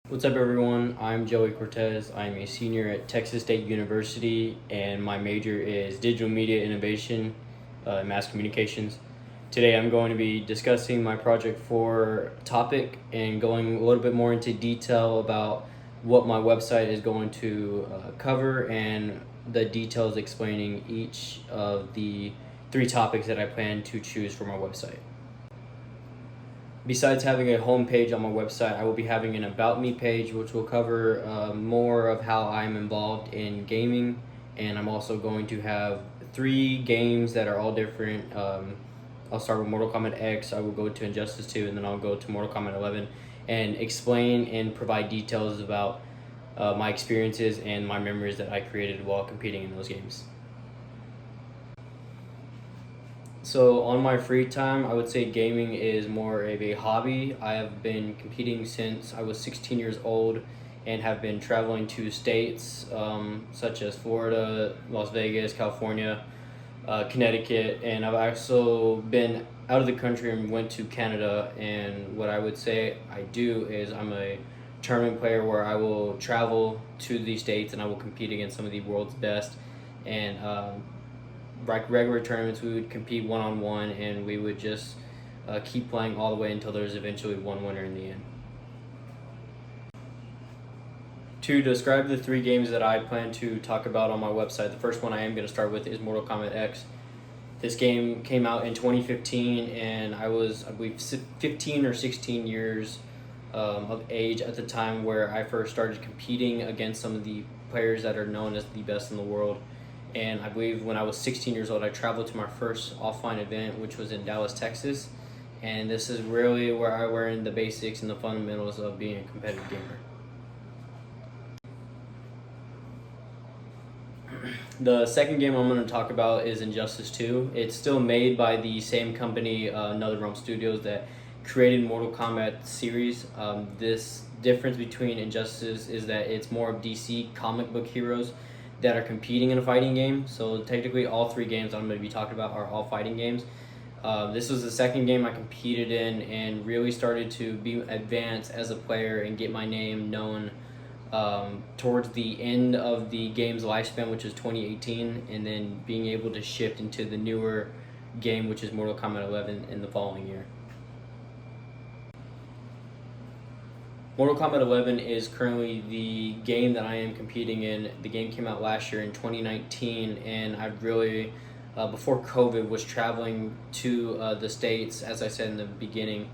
What's up, everyone? I'm Joey Cortez. I'm a senior at Texas State University, and my major is Digital Media Innovation, Mass Communications. Today I'm going to be discussing my project for topic and going a little bit more into detail about what my website is going to cover and the details explaining each of the 3 topics that I plan to choose for my website. Besides having a home page on my website, I will be having an About Me page, which will cover more of how I'm involved in gaming. And I'm also going to have 3 games that are all different. I'll start with Mortal Kombat X, I will go to Injustice 2, and then I'll go to Mortal Kombat 11 and explain and provide details about my experiences and my memories that I created while competing in those games. So on my free time, I would say gaming is more of a hobby. I have been competing since I was 16 years old and have been traveling to states such as Florida, Las Vegas, California, Connecticut, and I've also been out of the country and went to Canada. And what I would say I do is I'm a tournament player where I will travel to these states and I will compete against some of the world's best. And like regular tournaments, we would compete one-on-one, and we would just keep playing all the way until there's eventually one winner in the end. To describe the 3 games that I plan to talk about on my website, the first one I am going to start with is Mortal Kombat X. This game came out in 2015, and I believe, 15 or 16 years of age at the time where I first started competing against some of the players that are known as the best in the world. And I believe when I was 16 years old, I traveled to my first offline event, which was in Dallas, Texas. And this is really where I learned the basics and the fundamentals of being a competitive gamer. The second game I'm going to talk about is Injustice 2. It's still made by the same company, NetherRealm Studios, that created Mortal Kombat series. This difference between Injustice is that it's more of DC comic book heroes that are competing in a fighting game. So technically all 3 games I'm going to be talking about are all fighting games. This was the second game I competed in and really started to be advanced as a player and get my name known towards the end of the game's lifespan, which is 2018, and then being able to shift into the newer game, which is Mortal Kombat 11, in the following year. Mortal Kombat 11 is currently the game that I am competing in. The game came out last year in 2019, and I really, before COVID, was traveling to the States, as I said in the beginning,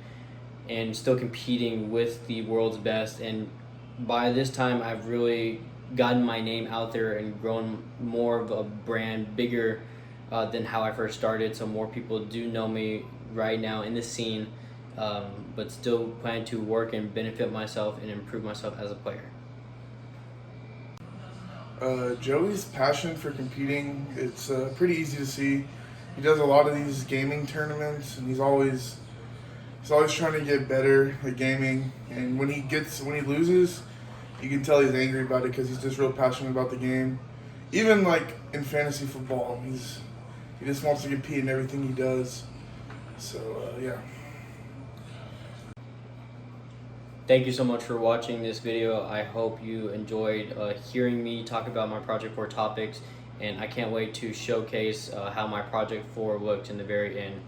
and still competing with the world's best. And by this time, I've really gotten my name out there and grown more of a brand, bigger than how I first started. So more people do know me right now in the scene. But still plan to work and benefit myself and improve myself as a player. Joey's passion for competing, it's pretty easy to see. He does a lot of these gaming tournaments, and he's always trying to get better at gaming. And when he loses, you can tell he's angry about it because he's just real passionate about the game. Even like in fantasy football, he just wants to compete in everything he does. So yeah. Thank you so much for watching this video. I hope you enjoyed hearing me talk about my Project 4 topics, and I can't wait to showcase how my Project 4 looked in the very end.